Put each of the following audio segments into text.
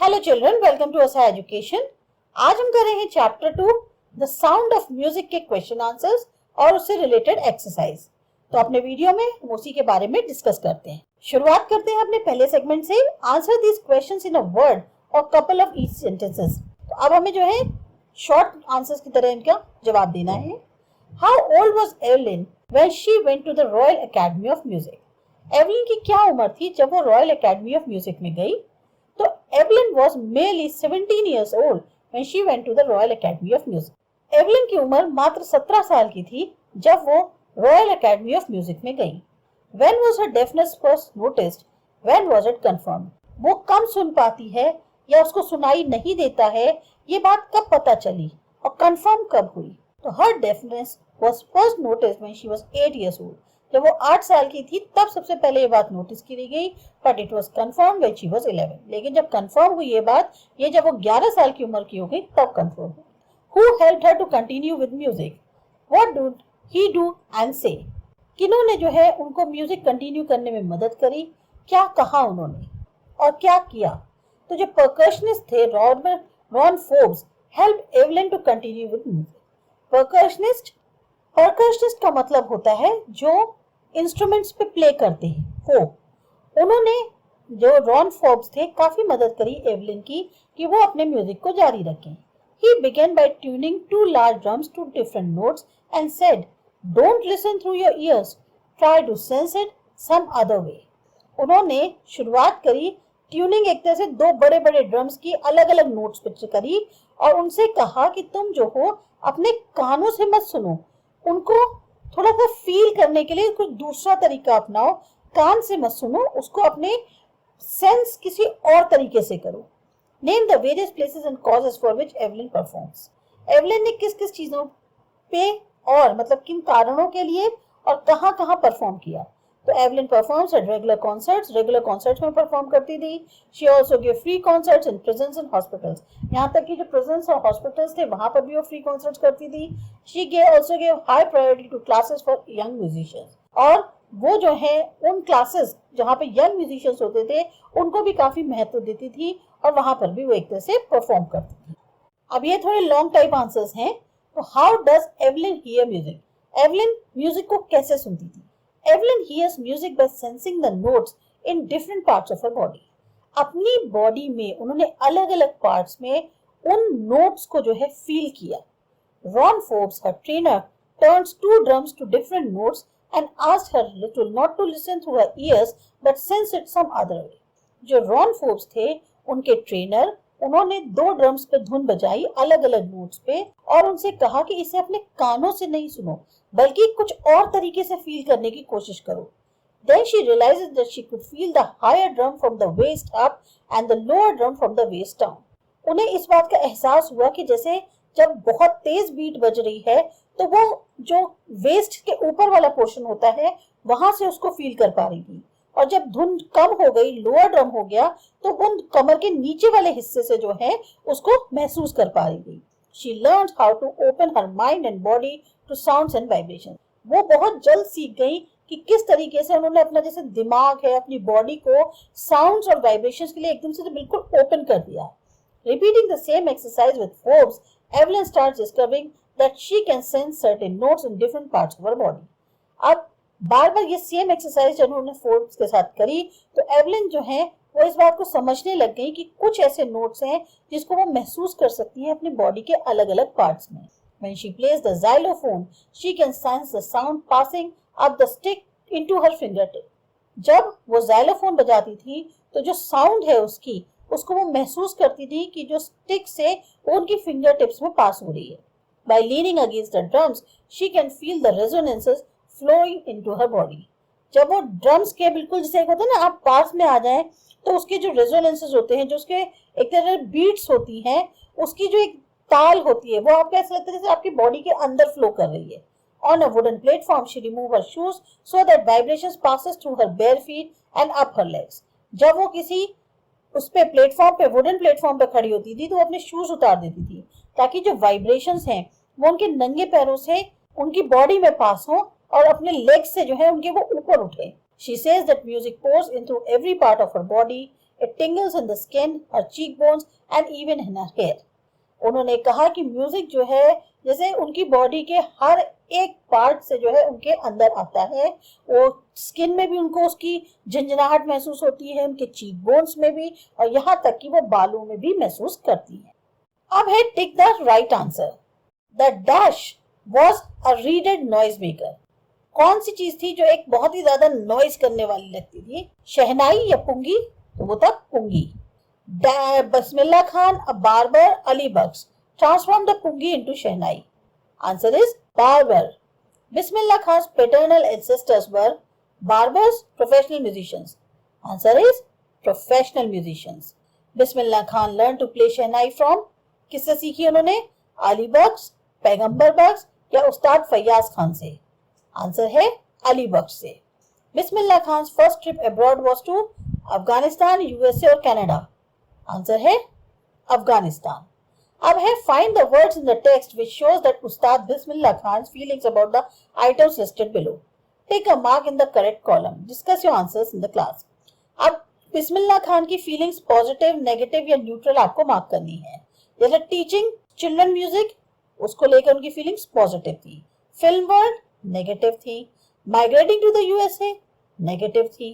Hello children, welcome to असा education. आज हम कर रहे हैं chapter 2 the sound of music के क्वेश्चन आंसर्स और उससे रिलेटेड एक्सरसाइज। तो अपने वीडियो में हम उसी के बारे में डिस्कस करते हैं। शुरुआत करते हैं अपने पहले सेगमेंट से। Answer this questions in a word और कपल ऑफ ईच सेंटेंसेस। तो अब हमें जो है शॉर्ट आंसर्स की तरह इनका जवाब देना है। How old was Evelyn when she went to the royal academy of music? Evelyn की क्या उम्र थी जब वो रॉयल एकेडमी ऑफ म्यूजिक में गई? तो Evelyn was merely 17 years old when she went to the Royal Academy of Music. Evelyn की उम्र मात्र 17 साल की थी जब वो रॉयल एकेडमी ऑफ म्यूजिक में गई। When was her deafness first noticed? When was it confirmed? वो कम सुन पाती है या उसको सुनाई नहीं देता है, ये बात कब पता चली और कंफर्म कब हुई? तो her deafness was first noticed when she was 8 years old. जब वो 8 साल की थी तब सबसे पहले ये बात नोटिस की गई, but it was confirm when she was 11। लेकिन जब कंफर्म हुई ये बात, ये जब वो 11 साल की उम्र की हो गई तब कंफर्म हुई। Who helped her to continue with music? What did he do and say? किन्होंने जो है उनको म्यूजिक कंटिन्यू करने में मदद करी, क्या कहा उन्होंने और क्या किया? तो जो परकशनिस्ट थे Ron Forbes help Evelyn to continue with music. Percussionist का मतलब होता है जो इंस्ट्रूमेंट्स पे प्ले करते हैं वो। उन्होंने जो रॉन फोर्ब्स थे काफी मदद करी एवलिन की कि वो अपने म्यूजिक को जारी रखें। He began by tuning 2 large drums to different notes and said, "Don't listen through your ears. Try to sense it some other way." उन्होंने शुरुआत करी ट्यूनिंग एक तरह से 2 बड़े बड़े ड्रम्स की अलग अलग नोट्स पे करी और उनसे कहा कि तुम जो हो अपने कानों से मत सुनो, उनको थोड़ा सा फील करने के लिए कुछ दूसरा तरीका अपनाओ, कान से मत सुनो, उसको अपने सेंस किसी और तरीके से करो। Name the various places and causes for which Evelyn performs. Evelyn ने किस किस चीजों पे और मतलब किन कारणों के लिए और कहां कहां परफॉर्म किया? तो Evelyn performs at regular concerts में परफॉर्म करती थी। She also give free concerts in prisons and hospitals. यहाँ तक कि जो प्रिजन्स और हॉस्पिटल्स थे वहां पर भी वो फ्री कॉन्सर्ट्स करती थी। She also give high priority to classes for young musicians. और वो जो है उन क्लासेस जहाँ पे यंग म्यूजिशियंस होते थे उनको भी काफी महत्व देती थी और वहां पर भी वो एक तरह से परफॉर्म करती थी। अब ये थोड़े लॉन्ग टाइप आंसर्स हैं। तो how does Evelyn here music? Evelyn music को कैसे सुनती थी? Evelyn hears music by sensing the notes in different parts of her body. अपनी बॉडी में उन्होंने अलग अलग पार्ट्स में उन नोट्स को जो है फील किया। Ron Forbes, her trainer, turns 2 drums to different notes and asked her not to listen through her ears but sense it some other way. जो Ron Forbes थे उनके ट्रेनर, उन्होंने 2 ड्रम्स पे धुन बजाई अलग अलग नोट्स पे और उनसे कहा कि इसे अपने कानों से नहीं सुनो बल्कि कुछ और तरीके से फील करने की कोशिश करो। Then she realizes that she could feel the higher drum from the waist up and the lower drum from the waist down. उन्हें इस बात का एहसास हुआ कि जैसे जब बहुत तेज बीट बज रही है तो वो जो वेस्ट के ऊपर वाला पोर्शन होता है वहां से उसको फील कर पा रही थी और जब धुन कम हो गई, लोअर ड्रम हो गया, तो उन कमर के नीचे वाले हिस्से से जो है उसको महसूस कर पा रही थी। She learned how to open her mind and body to sounds and vibrations. वो बहुत जल्द सीख गई कि किस तरीके से उन्होंने अपना जैसे दिमाग है अपनी बॉडी को साउंड्स और वाइब्रेशंस के लिए एकदम से तो बिल्कुल ओपन कर दिया। Repeating the same exercise with Forbes, Evelyn starts discovering that she can sense certain notes in different parts of her body. अब बार बार ये सेम एक्सरसाइज जब उन्होंने फोर्ब्स के साथ करी तो एवलिन जो है वो इस बात को समझने लग गई कि कुछ ऐसे नोट्स हैं जिसको वो महसूस कर सकती है अपनी बॉडी के अलग अलग पार्ट्स में। When she plays the xylophone, she can sense the sound passing up the stick into her fingertip. जब वो xylophone बजाती थी तो जो साउंड है उसको वो महसूस करती थी कि जो स्टिक से वो उनकी फिंगर टिप्स में पास हो रही है। By leaning against the drums, she can feel the resonances flowing into her body. जब वो ड्रम्स के बिल्कुल जैसे एक होता है ना आप पास में आ जाएं तो उसके जो रेजोनेंसेस होते हैं, जो उसके एक तरह बीट्स होती हैं, उसकी जो एक ताल होती है वो आपको ऐसा लगता है जैसे आपकी बॉडी के अंदर फ्लो कर रही है। On a wooden platform, she removed her shoes so that vibrations passes through her bare feet and up her legs. जब वो किसी उस पे प्लेटफॉर्म पे वुडन प्लेटफॉर्म पे खड़ी होती थी तो वो अपने शूज उतार देती थी ताकि जो वाइब्रेशंस हैं वो उनके नंगे पैरों से उनकी बॉडी में पास हो और अपने लेग्स से जो है उनके वो ऊपर उठे। She says that music pours into every part of her body. It tingles in the skin, her cheekbones and even in her hair. उन्होंने कहा कि म्यूजिक जो है जैसे उनकी बॉडी के हर एक पार्ट से जो है उनके अंदर आता है, वो स्किन में भी उनको उसकी झंझनाहट महसूस होती है, उनके चीक बोन्स में भी, और यहाँ तक कि वो बालों में भी महसूस करती है। अब है tick the right answer. The dash was a readed noise maker. कौन सी चीज थी जो एक बहुत ही ज्यादा नॉइज करने वाली लगती थी? शहनाई या पुंगी? तो वो था पुंगी। Bismillah Khan, a barber, Ali Bugs, transformed the pungi into Shehnai. Answer is barber. Bismillah Khan's paternal ancestors were barbers, professional musicians. Answer is professional musicians. Bismillah Khan learned to play Shehnai from? किससे सीखी उन्होंने? Ali Bugs, पैगंबर बख्श या उस्ताद फैयाज खान से? Answer है अली बख्श से। Bismillah Khan first trip abroad was to Afghanistan, USA और Canada. Answer है अफगानिस्तान। अब है find the words in the text which shows that Ustad Bismillah Khan's feelings about the items listed below. Take a mark in the correct column. Discuss your answers in the class. अब बिस्मिल्लाह खान की feelings positive, negative या neutral आपको mark करनी है। जैसे teaching children music, उसको लेकर उनकी फीलिंग्स पॉजिटिव थी। फिल्म वर्ल्ड नेगेटिव थी। Migrating to the USA negative थी।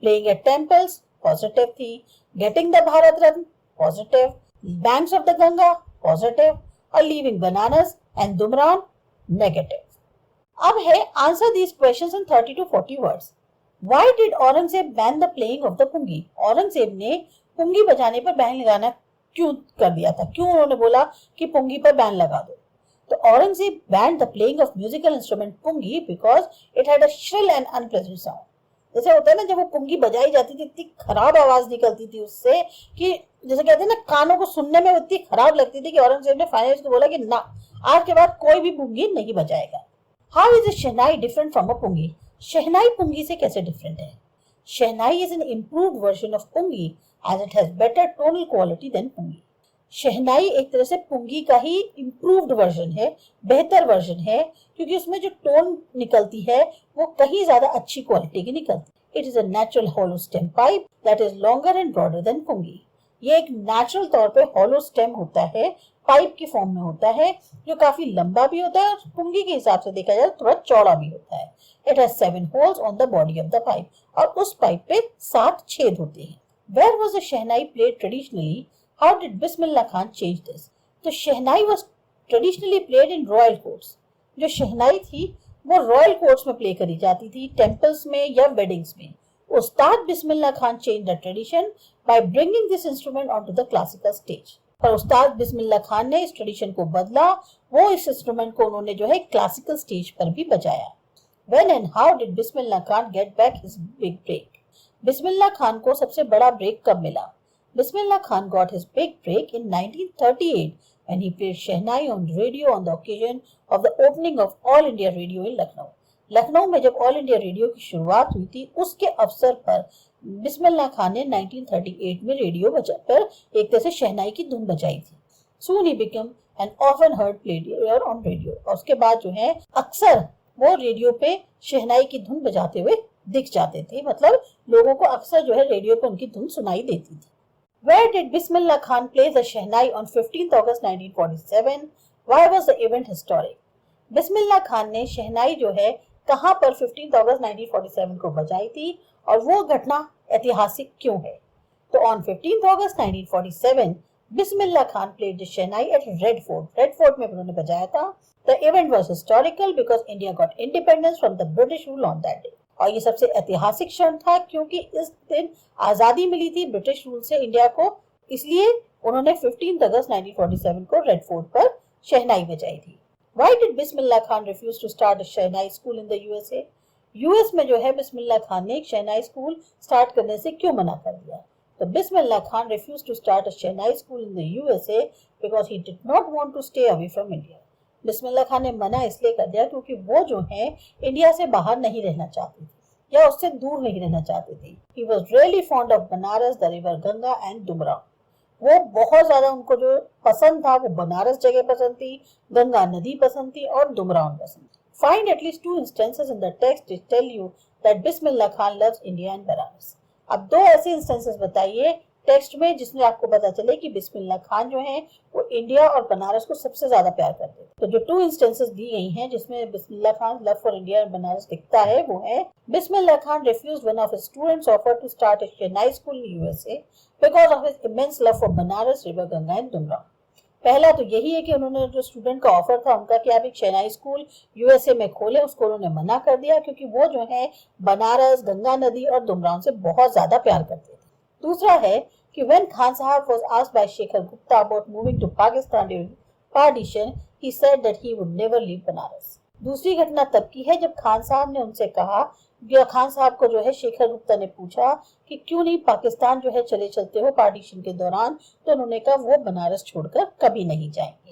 प्लेइंग एट टेम्पल्स पॉजिटिव थी। Getting the Bharat Ratna positive. Banks of the Ganga positive. और leaving Banaras and Dumraon negative. अब है answer these questions in 30 to 40 words. Why did Aurangzeb ban the playing of the pungi? Aurangzeb ने पुंगी बजाने पर ban लगाना क्यों कर दिया था? क्यों उन्होंने बोला कि पुंगी पर बैन लगा दो? तो Aurangzeb banned the playing of musical instrument pungi because it had a shrill and unpleasant sound. जैसे होता है ना, जब वो पुंगी बजाई जाती थी इतनी खराब आवाज निकलती थी उससे कि जैसे कहते हैं ना, कानों को सुनने में इतनी खराब लगती थी कि औरंगजेब ने फाइनली उसको बोला कि ना, आज के बाद कोई भी पुंगी नहीं बजाएगा। How is a shehnai different from a pungi? Shehnai pungi से कैसे डिफरेंट है? Shehnai is an improved version of pungi as it has better tonal quality than pungi. Shehnai एक तरह से पुंगी का ही इम्प्रूव्ड वर्जन है, बेहतर वर्जन है, क्योंकि उसमें जो टोन निकलती है वो कहीं ज्यादा अच्छी क्वालिटी की निकलती है। It is a natural hollow stem pipe that is longer and broader than pungi. ये एक नेचुरल तौर पे हॉलो स्टेम होता है, पाइप की फॉर्म में होता है, जो काफी लंबा भी होता है और पुंगी के हिसाब से देखा जाए थोड़ा चौड़ा भी होता है। It has 7 holes on the body of the pipe, और उस पाइप पे 7 छेद होते हैं। Where was the shehnai played traditionally? How did Bismillah Khan change this? तो शहनाई was traditionally played in royal courts. जो शहनाई थी वो रॉयल कोर्ट्स में प्ले करी जाती थी, टेम्पल्स में या वेडिंग्स में। उस्ताद Bismillah Khan changed the tradition by bringing this instrument onto the classical stage. पर उस्ताद बिस्मिल्लाह खान ने इस ट्रेडिशन को बदला, वो इस इंस्ट्रूमेंट को उन्होंने जो है क्लासिकल स्टेज पर भी बजाया। When and how did Bismillah Khan get back his big break? Bismillah Khan को सबसे बड़ा ब्रेक कब मिला? Bismillah Khan got his big break in 1938 when he played Shehnai on radio on the occasion of the opening of All India Radio in Lucknow. Lucknow में जब all India radio की शुरुआत हुई थी, उसके अवसर पर बिस्मिल्लाह खान ने 1938 में रेडियो पर एक तरह से शहनाई की धुन बजाई थी। Soon he became an often heard player on radio. और उसके बाद जो है अक्सर वो रेडियो पे शहनाई की धुन बजाते हुए दिख जाते थे, मतलब लोगों को अक्सर जो है रेडियो पे उनकी धुन सुनाई देती थी। Where did Bismillah Khan play the Shehnai on 15th August 1947? Why was the event historic? Bismillah Khan ने शहनाई जो है कहां पर 15 अगस्त 1947 को बजाई थी और वो घटना ऐतिहासिक क्यों है? तो on 15 August 1947 Bismillah Khan played the Shehnai at Red Fort. Red Fort में उन्होंने बजाया था। The event was historical because India got independence from the British rule on that day. और ये सबसे ऐतिहासिक क्षण था क्योंकि इस दिन आजादी मिली थी ब्रिटिश रूल से इंडिया को, इसलिए उन्होंने 15 अगस्त 1947 को रेड फोर्ट पर शहनाई बजाई थी। Why did Bismillah Khan refuse to start a shehnai school in the USA? US में जो है बिस्मिल्लाह खान ने एक शहनाई स्कूल स्टार्ट करने से क्यों मना कर दिया? तो Bismillah Khan refused to start a shehnai school in the USA because he did not want to stay away from India. Bismillah Khan ने मना इसलिए कर दिया क्योंकि वो जो है इंडिया से बाहर नहीं रहना चाहती थी या उससे दूर नहीं रहना चाहती थी। He was really fond of Banaras, the river Ganga and Dumra. वो बहुत ज्यादा उनको जो पसंद था वो बनारस जगह पसंद थी, गंगा नदी पसंद थी और दुमरान पसंद थी। Find at least 2 instances in the text which tell you that Bismillah Khan loves India and Banaras. अब दो ऐसे इंस्टेंसेस बताइए टेक्स्ट में जिसमें आपको पता चले कि बिस्मिल्लाह खान जो है वो इंडिया और बनारस को सबसे ज्यादा प्यार करते थे। तो जो टू इंस्टेंसेस दी गई हैं जिसमें Bismillah Khan love for India और बनारस दिखता है वो है Bismillah Khan refused one of his students offer to start a shehnai school in USA because of his immense love for Banaras, river Ganga and Dumraon. पहला तो यही है कि उन्होंने जो स्टूडेंट का ऑफर था उनका कि आप एक शहनाई स्कूल यूएसए में खोले, उसको उन्होंने मना कर दिया क्योंकि वो जो है बनारस, गंगा नदी और दुमराव से बहुत ज्यादा प्यार करते थे। दूसरा है कि when Khan Sahab was asked by Shekhar Gupta about moving to Pakistan during partition, he said that he would never leave Banaras. दूसरी घटना तब की है जब खान साहब ने उनसे कहा, खान साहब को जो है शेखर गुप्ता ने पूछा कि क्यों नहीं पाकिस्तान जो है चले चलते हो पार्टीशन के दौरान, तो उन्होंने कहा वो बनारस छोड़कर कभी नहीं जाएंगे।